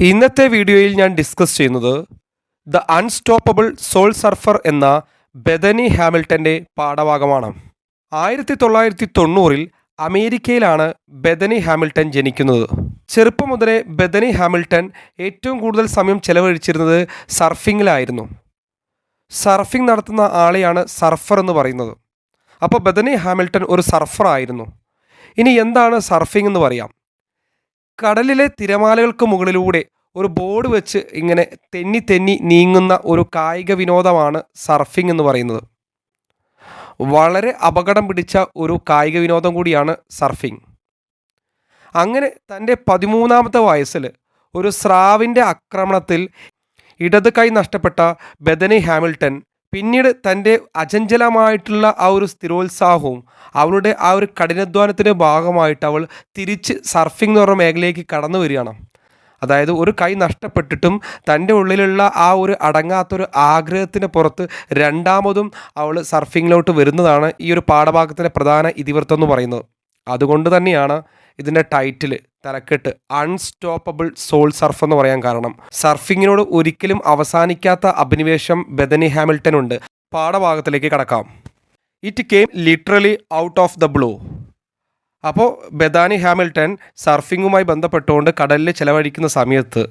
ഇന്നത്തെ വീഡിയോയിൽ ഞാൻ ഡിസ്കസ് ചെയ്യുന്നത് ദ അൺസ്റ്റോപ്പബിൾ സോൾ സർഫർ എന്ന ബെഥനി ഹാമിൽട്ടൻ്റെ പാഠഭാഗമാണ്. 1990 അമേരിക്കയിലാണ് ബെഥനി ഹാമിൽട്ടൺ ജനിക്കുന്നത്. ചെറുപ്പം മുതലേ ബെഥനി ഹാമിൽട്ടൺ ഏറ്റവും കൂടുതൽ സമയം ചെലവഴിച്ചിരുന്നത് സർഫിങ്ങിലായിരുന്നു. സർഫിംഗ് നടത്തുന്ന ആളെയാണ് സർഫർ എന്ന് പറയുന്നത്. അപ്പോൾ ബെഥനി ഹാമിൽട്ടൺ ഒരു സർഫർ ആയിരുന്നു. ഇനി എന്താണ് സർഫിംഗ് എന്ന് പറയാം. കടലിലെ തിരമാലകൾക്ക് മുകളിലൂടെ ഒരു ബോർഡ് വെച്ച് ഇങ്ങനെ തെന്നി തെന്നി നീങ്ങുന്ന ഒരു കായിക വിനോദമാണ് സർഫിംഗ് എന്ന് പറയുന്നത്. വളരെ അപകടം പിടിച്ച ഒരു കായിക വിനോദം കൂടിയാണ് സർഫിംഗ്. അങ്ങനെ തൻ്റെ 13ാമത്തെ വയസ്സിൽ ഒരു സ്രാവിൻ്റെ ആക്രമണത്തിൽ ഇടത് കൈ നഷ്ടപ്പെട്ട ബെഥനി ഹാമിൽട്ടൺ പിന്നീട് തൻ്റെ അചഞ്ചലമായിട്ടുള്ള ആ ഒരു സ്ഥിരോത്സാഹവും അവളുടെ ആ ഒരു കഠിനാധ്വാനത്തിൻ്റെ ഭാഗമായിട്ട് അവൾ തിരിച്ച് സർഫിംഗ് എന്ന് പറഞ്ഞ മേഖലയിലേക്ക് കടന്നു വരികയാണ്. അതായത് ഒരു കൈ നഷ്ടപ്പെട്ടിട്ടും തൻ്റെ ഉള്ളിലുള്ള ആ ഒരു അടങ്ങാത്തൊരു ആഗ്രഹത്തിന് പുറത്ത് രണ്ടാമതും അവൾ സർഫിങ്ങിലോട്ട് വരുന്നതാണ് ഈ ഒരു പാഠഭാഗത്തിൻ്റെ പ്രധാന ഇതിവൃത്തം എന്ന് പറയുന്നത്. അതുകൊണ്ട് തന്നെയാണ് ഇതിൻ്റെ ടൈറ്റിൽ തലക്കെട്ട് അൺസ്റ്റോപ്പബിൾ സോൾ സർഫ് എന്ന് പറയാൻ കാരണം. സർഫിങ്ങിനോട് ഒരിക്കലും അവസാനിക്കാത്ത അഭിനിവേശം ബെഥനി ഹാമിൽട്ടനുണ്ട്. പാഠഭാഗത്തിലേക്ക് കടക്കാം. It came literally out of the blue. അപ്പോൾ ബെഥനി ഹാമിൽട്ടൺ സർഫിങ്ങുമായി ബന്ധപ്പെട്ടുകൊണ്ട് കടലിൽ ചിലവഴിക്കുന്ന സമയത്ത്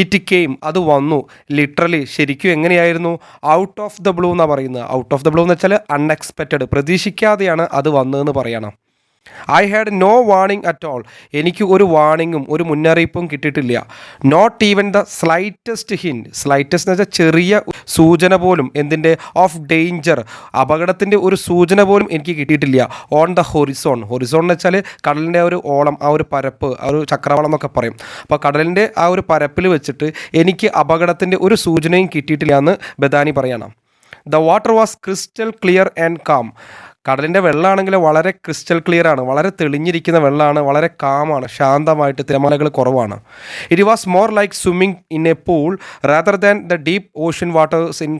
ഇറ്റ് കെയിം അത് വന്നു. ലിറ്ററലി ശരിക്കും എങ്ങനെയായിരുന്നു? ഔട്ട് ഓഫ് ദ ബ്ലൂ എന്നാണ് പറയുന്നത്. ഔട്ട് ഓഫ് ദ ബ്ലൂ എന്ന് വെച്ചാൽ അൺഎക്സ്പെക്റ്റഡ്, പ്രതീക്ഷിക്കാതെയാണ് അത് വന്നതെന്ന് പറയണം. I had no warning at all. എനിക്ക് ഒരു വാർണിങ്ങും ഒരു മുന്നറിയിപ്പും കിട്ടിയിട്ടില്ല. Not even the slightest hint. Slightest എന്ന് വെച്ചാൽ ചെറിയ സൂചന പോലും. എന്തിൻ്റെ? ഓഫ് ഡേഞ്ചർ, അപകടത്തിൻ്റെ ഒരു സൂചന പോലും എനിക്ക് കിട്ടിയിട്ടില്ല. On the Horizon. ഹൊറിസോൺ എന്ന് വെച്ചാൽ കടലിൻ്റെ ആ ഒരു ഓളം, ആ ഒരു പരപ്പ്, ആ ഒരു ചക്രവാളം എന്നൊക്കെ പറയും. അപ്പോൾ കടലിൻ്റെ ആ ഒരു പരപ്പിൽ വെച്ചിട്ട് എനിക്ക് അപകടത്തിൻ്റെ ഒരു സൂചനയും കിട്ടിയിട്ടില്ല എന്ന് ബെഥനി പറയണം. The water was crystal clear and calm. കടലിൻ്റെ വെള്ളമാണെങ്കിൽ വളരെ ക്രിസ്റ്റൽ ക്ലിയർ ആണ്, വളരെ തെളിഞ്ഞിരിക്കുന്ന വെള്ളമാണ്, വളരെ കാമാണ്, ശാന്തമായിട്ട്, തിരമാലകൾ കുറവാണ്. It was more like swimming in a pool rather than the deep ocean waters in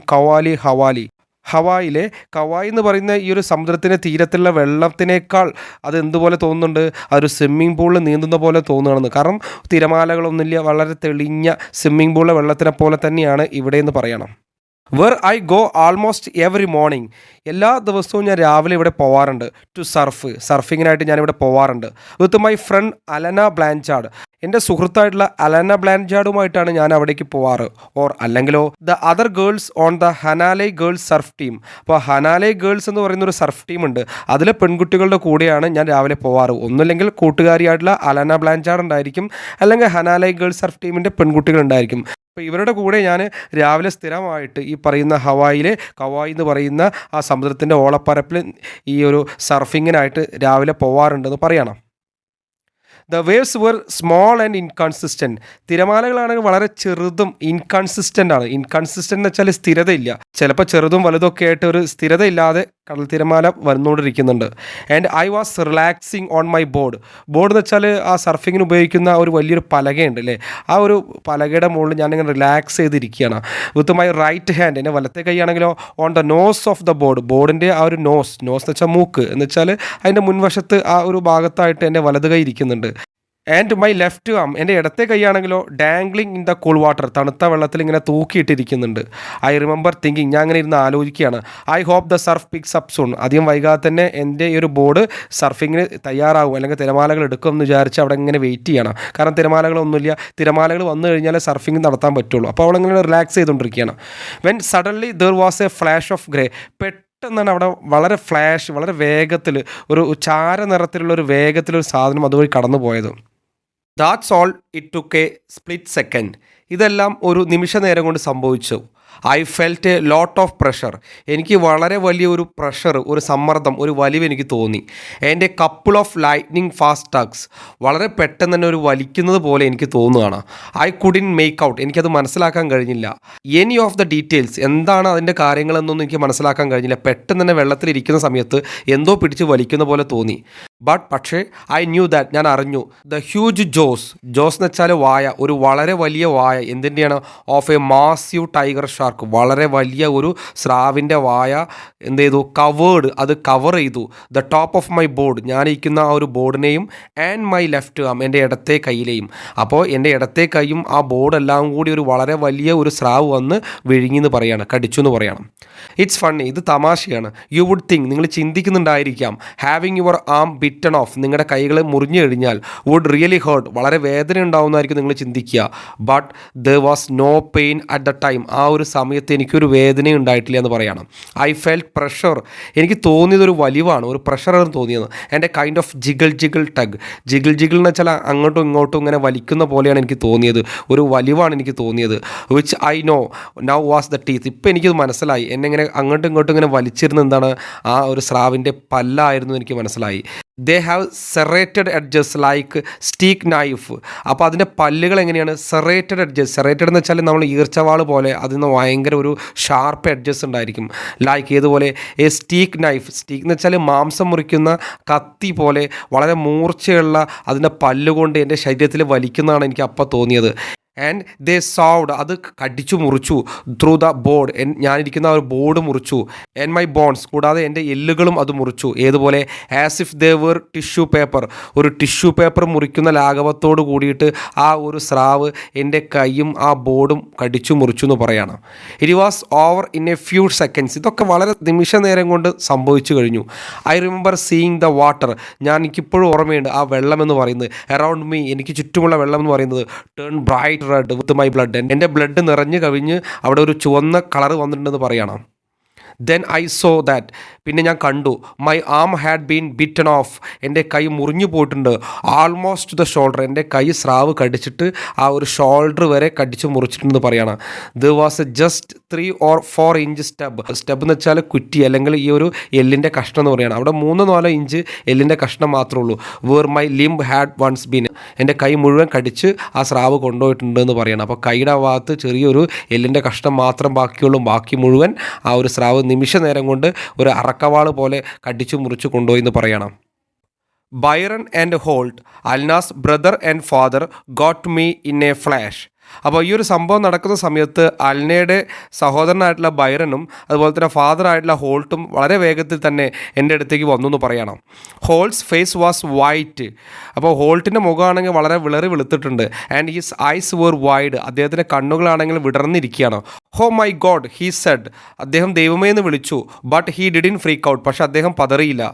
Hawaii. ഹവായിലെ കവായി എന്ന് പറയുന്ന ഈ ഒരു സമുദ്രത്തിൻ്റെ തീരത്തുള്ള വെള്ളത്തിനേക്കാൾ അത് എന്തുപോലെ തോന്നുന്നുണ്ട്? അതൊരു സ്വിമ്മിംഗ് പൂളിൽ നീന്തുന്ന പോലെ തോന്നുകയാണെന്ന്. കാരണം തിരമാലകളൊന്നുമില്ല, വളരെ തെളിഞ്ഞ സ്വിമ്മിംഗ് പൂളിലെ വെള്ളത്തിനെ പോലെ തന്നെയാണ് ഇവിടെ എന്ന് പറയണം. Where I go almost every morning. എല്ലാ ദിവസവും ഞാൻ രാവിലെ ഇവിടെ പോവാറുണ്ട്. ടു സർഫിങ്ങിനായിട്ട് ഞാനിവിടെ പോവാറുണ്ട്. With my friend Alana Blanchard. എൻ്റെ സുഹൃത്തായിട്ടുള്ള അലന ബ്ലാൻചാർഡുമായിട്ടാണ് ഞാൻ അവിടേക്ക് പോവാറ്. ഓർ അല്ലെങ്കിലോ the other girls on the Hanalei girls surf team. അപ്പോൾ ഹനാലൈ ഗേൾസ് എന്ന് പറയുന്ന ഒരു സർഫ് ടീമുണ്ട്. അതിലെ പെൺകുട്ടികളുടെ കൂടെയാണ് ഞാൻ രാവിലെ പോവാറ്. ഒന്നുമില്ലെങ്കിൽ കൂട്ടുകാരിയായിട്ടുള്ള അലന ബ്ലാൻചാർഡ് ഉണ്ടായിരിക്കും, അല്ലെങ്കിൽ ഹനാലൈ ഗേൾസ് സർഫ് ടീമിൻ്റെ പെൺകുട്ടികളുണ്ടായിരിക്കും. അപ്പോൾ ഇവരുടെ കൂടെ ഞാൻ രാവിലെ സ്ഥിരമായിട്ട് ഈ പറയുന്ന ഹവായിലെ കവായി എന്ന് പറയുന്ന ആ സമുദ്രത്തിൻ്റെ ഓളപ്പരപ്പിൽ ഈ ഒരു സർഫിങ്ങിനായിട്ട് രാവിലെ പോവാറുണ്ടെന്ന് പറയണം. The waves were small and inconsistent. തിരമാലകളാണെങ്കിൽ വളരെ ചെറുതും ഇൻകൺസിസ്റ്റൻ്റ് ആണ്. ഇൻകൺസിസ്റ്റൻ്റ് എന്ന് വെച്ചാൽ സ്ഥിരതയില്ല. ചിലപ്പോൾ ചെറുതും വലുതൊക്കെ ആയിട്ട് ഒരു സ്ഥിരതയില്ലാതെ കടൽ തിരമാല വന്നുകൊണ്ടിരിക്കുന്നുണ്ട്. And I was relaxing on my board. Board എന്ന് വെച്ചാൽ ആ സർഫിങ്ങിന് ഉപയോഗിക്കുന്ന ഒരു വലിയൊരു പലകയുണ്ട് ആ ഒരു പലകയുടെ മുകളിൽ ഞാനിങ്ങനെ റിലാക്സ് ചെയ്തിരിക്കുകയാണ്. വിത്ത് മൈ റൈറ്റ് ഹാൻഡ്, എൻ്റെ വലത്തെ കൈയാണെങ്കിലോ on the nose of the board. ബോർഡിൻ്റെ ആ ഒരു നോസ് എന്ന് വെച്ചാൽ മൂക്ക് എന്ന് വെച്ചാൽ അതിൻ്റെ മുൻവശത്ത് ആ ഒരു ഭാഗത്തായിട്ട് എൻ്റെ വലത് കൈ ഇരിക്കുന്നുണ്ട്. ആൻഡ് മൈ ലെഫ്റ്റ് ആം, എൻ്റെ ഇടത്തെ കൈയാണെങ്കിലോ ഡാംഗ്ലിങ് ഇൻ ദ കൂൾ വാട്ടർ, തണുത്ത വെള്ളത്തിൽ ഇങ്ങനെ തൂക്കിയിട്ടിരിക്കുന്നുണ്ട്. ഐ റിമെമ്പർ തിങ്കിങ്, ഞാൻ അങ്ങനെ ഇരുന്ന് ആലോചിക്കുകയാണ്. I hope the surf picks up soon. അധികം വൈകാതെ തന്നെ എൻ്റെ ഈ ഒരു ബോർഡ് സർഫിങ്ങിന് തയ്യാറാവും, അല്ലെങ്കിൽ തിരമാലകൾ എടുക്കുമെന്ന് വിചാരിച്ച് അവിടെ ഇങ്ങനെ വെയിറ്റ് ചെയ്യണം. കാരണം തിരമാലകളൊന്നുമില്ല. തിരമാലകൾ വന്നു കഴിഞ്ഞാൽ സർഫിങ് നടത്താൻ പറ്റുള്ളൂ. അപ്പോൾ അവളിങ്ങനെ റിലാക്സ് ചെയ്തുകൊണ്ടിരിക്കുകയാണ്. When suddenly there was A flash of grey. പെട്ടെന്നാണ് അവിടെ വളരെ ഫ്ലാഷ്, വളരെ വേഗത്തിൽ, ഒരു ചാര നിറത്തിലുള്ള ഒരു വേഗത്തിലൊരു സാധനം അതുവഴി കടന്നു പോയത്. That's all it took A split second. ഇതെല്ലാം ഒരു നിമിഷ നേരം കൊണ്ട് സംഭവിച്ചു. I felt a lot of pressure. എനിക്ക് വളരെ വലിയൊരു പ്രഷർ, ഒരു സമ്മർദ്ദം, ഒരു വലിവ് എനിക്ക് തോന്നി. എൻ്റെ കപ്പിൾ ഓഫ് ലൈറ്റ്നിങ് ഫാസ്റ്റ് ടഗ്സ്. വളരെ പെട്ടെന്ന് തന്നെ ഒരു വലിക്കുന്നത് പോലെ എനിക്ക് തോന്നുകയാണ്. I couldn't make out. എനിക്കത് മനസ്സിലാക്കാൻ കഴിഞ്ഞില്ല. എനി ഓഫ് ദ ഡീറ്റെയിൽസ്, എന്താണ് അതിൻ്റെ കാര്യങ്ങളെന്നൊന്നും എനിക്ക് മനസ്സിലാക്കാൻ കഴിഞ്ഞില്ല. പെട്ടെന്ന് തന്നെ വെള്ളത്തിലിരിക്കുന്ന സമയത്ത് എന്തോ പിടിച്ച് വലിക്കുന്ന പോലെ തോന്നി. പക്ഷേ ഐ ന്യൂ ദാറ്റ്, ഞാൻ അറിഞ്ഞു. ദ ഹ്യൂജ് ജോസ് എന്ന് വെച്ചാൽ വായ, ഒരു വളരെ വലിയ വായ. എന്തിൻ്റെയാണ്? Of a massive tiger shark. Shark, വളരെ വലിയ ഒരു സ്രാവിൻ്റെ വായ എന്ത് ചെയ്തു, കവേർഡ്, അത് കവർ ചെയ്തു the top of my board, ഞാനിരിക്കുന്ന ആ ഒരു ബോർഡിനെയും ആൻഡ് മൈ ലെഫ്റ്റ് ആം, എൻ്റെ ഇടത്തെ കൈയിലെയും. അപ്പോൾ എൻ്റെ ഇടത്തെ കൈയും ആ ബോർഡെല്ലാം കൂടി ഒരു വളരെ വലിയ ഒരു സ്രാവ് വന്ന് വിഴുങ്ങിയെന്ന് പറയാണ്, കടിച്ചു എന്ന് പറയണം. ഇറ്റ്സ് ഫണ്ണി, ഇത് തമാശയാണ്. യു വുഡ് തിങ്ക്, നിങ്ങൾ ചിന്തിക്കുന്നുണ്ടായിരിക്കാം, having your arm bitten off, നിങ്ങളുടെ കൈകൾ മുറിഞ്ഞു കഴിഞ്ഞാൽ വുഡ് റിയലി ഹേർട്ട്, വളരെ വേദന ഉണ്ടാവുന്നതായിരിക്കും നിങ്ങൾ ചിന്തിക്കുക. But there was no pain at the time, ആ ഒരു സമയത്ത് എനിക്കൊരു വേദന ഉണ്ടായിട്ടില്ല എന്ന് പറയണം. ഐ ഫെൽറ്റ് പ്രഷർ, എനിക്ക് തോന്നിയത് ഒരു വലിവാണ്, ഒരു പ്രഷറാണ് തോന്നിയത്. എൻ്റെ kind of jiggle tug, jiggle എന്ന് വെച്ചാൽ അങ്ങോട്ടും ഇങ്ങോട്ടും ഇങ്ങനെ വലിക്കുന്ന പോലെയാണ് എനിക്ക് തോന്നിയത്, ഒരു വലിവാണ് എനിക്ക് തോന്നിയത്. Which I know now was the teeth, ഇപ്പം എനിക്കത് മനസ്സിലായി, എന്നെ ഇങ്ങനെ അങ്ങോട്ടും ഇങ്ങോട്ടും ഇങ്ങനെ വലിച്ചിരുന്ന എന്താണ്, ആ ഒരു സ്രാവിൻ്റെ പല്ലായിരുന്നു എനിക്ക് മനസ്സിലായി. They have serrated edges like steak knife, അപ്പോൾ അതിൻ്റെ പല്ലുകൾ എങ്ങനെയാണ്, സെറേറ്റഡ് എഡ്ജസ്, സെറേറ്റഡ് എന്ന് വെച്ചാൽ നമ്മൾ ഈർച്ചവാൾ പോലെ അതിന് ഭയങ്കര ഒരു ഷാർപ്പ് എഡ്ജസ് ഉണ്ടായിരിക്കും. ലൈക്ക് ഏതുപോലെ, എ സ്റ്റീക്ക് നൈഫ്, സ്റ്റീക്ക് എന്ന് വെച്ചാൽ മാംസം മുറിക്കുന്ന കത്തി പോലെ വളരെ മൂർച്ചയുള്ള അതിൻ്റെ പല്ലുകൊണ്ട് എൻ്റെ ശരീരത്തിൽ വലിക്കുന്നതാണ് എനിക്ക് അപ്പം തോന്നിയത്. ആൻഡ് ദേ സോവ്ഡ്, അത് കടിച്ചു മുറിച്ചു ത്രൂ ദ ബോർഡ്, ഞാനിരിക്കുന്ന ഒരു ബോർഡ് മുറിച്ചു. ആൻഡ് മൈ ബോൺസ്, കൂടാതെ എൻ്റെ എല്ലുകളും അത് മുറിച്ചു. ഏതുപോലെ, as if they were tissue paper, ഒരു ടിഷ്യൂ പേപ്പർ മുറിക്കുന്ന ലാഘവത്തോട് കൂടിയിട്ട് ആ ഒരു സ്രാവ് എൻ്റെ കൈയും ആ ബോർഡും കടിച്ചു മുറിച്ചു എന്ന് പറയണം. It was over in A few seconds, ഇതൊക്കെ വളരെ നിമിഷ നേരം കൊണ്ട് സംഭവിച്ചു കഴിഞ്ഞു. I remember seeing the water, എനിക്കിപ്പോഴും ഓർമ്മയുണ്ട് ആ വെള്ളം എന്ന് പറയുന്നത്, അറൗണ്ട് മീ, എനിക്ക് ചുറ്റുമുള്ള വെള്ളം എന്ന് പറയുന്നത്, turn bright read with my blood, എൻ്റെ ബ്ലഡ് നിറഞ്ഞു കവിഞ്ഞ് അവിടെ ഒരു ചുവന്ന കളർ വന്നിട്ടുണ്ടെന്ന് പറയണം. ദെൻ ഐ സോ ദാറ്റ്, പിന്നെ ഞാൻ കണ്ടു, my arm had been bitten off, എൻ്റെ കൈ മുറിഞ്ഞു പോയിട്ടുണ്ട്. ആൾമോസ്റ്റ് ദ ഷോൾഡർ, എൻ്റെ കൈ സ്രാവ് കടിച്ചിട്ട് ആ ഒരു ഷോൾഡർ വരെ കടിച്ച് മുറിച്ചിട്ടുണ്ടെന്ന് പറയണം. There was A just 3 or 4 inch സ്റ്റെബ് എന്ന് വെച്ചാൽ കുറ്റി, അല്ലെങ്കിൽ ഈ ഒരു എല്ലിൻ്റെ കഷ്ണം എന്ന് പറയുകയാണ്. അവിടെ 3-4 ഇഞ്ച് എല്ലിൻ്റെ കഷ്ണം മാത്രമേ ഉള്ളൂ. Where my limb had once been, എൻ്റെ കൈ മുഴുവൻ കടിച്ച് ആ സ്രാവ് കൊണ്ടുപോയിട്ടുണ്ട് എന്ന് പറയണം. അപ്പോൾ കൈയുടെ ഭാഗത്ത് ചെറിയൊരു എല്ലിൻ്റെ കഷ്ണം മാത്രം ബാക്കിയുള്ളൂ, ബാക്കി മുഴുവൻ ആ ഒരു സ്രാവ് നിമിഷ നേരം കൊണ്ട് ഒരു അറക്കവാൾ പോലെ കടിച്ചു മുറിച്ച് കൊണ്ടുപോയി എന്ന് പറയണം. Byron and Holt, Alana's brother and father, got me in a flash. അപ്പോൾ ഈ ഒരു സംഭവം നടക്കുന്ന സമയത്ത് അൽനയുടെ സഹോദരനായിട്ടുള്ള ബൈറനും അതുപോലെ തന്നെ ഫാദറായിട്ടുള്ള ഹോൾട്ടും വളരെ വേഗത്തിൽ തന്നെ എൻ്റെ അടുത്തേക്ക് വന്നു എന്ന് പറയണം. ഹോൾട്ട്സ് ഫേസ് വാസ് വൈറ്റ്, അപ്പോൾ ഹോൾട്ടിൻ്റെ മുഖമാണെങ്കിൽ വളരെ വെളുത്തിട്ടുണ്ട്. And his eyes were wide, അദ്ദേഹത്തിൻ്റെ കണ്ണുകളാണെങ്കിൽ വിടർന്നിരിക്കുകയാണ്. ഹോ മൈ ഗോഡ് ഹീ സെഡ്, അദ്ദേഹം ദൈവമേ എന്ന് വിളിച്ചു. But he didn't freak out, പക്ഷെ അദ്ദേഹം പതറിയില്ല.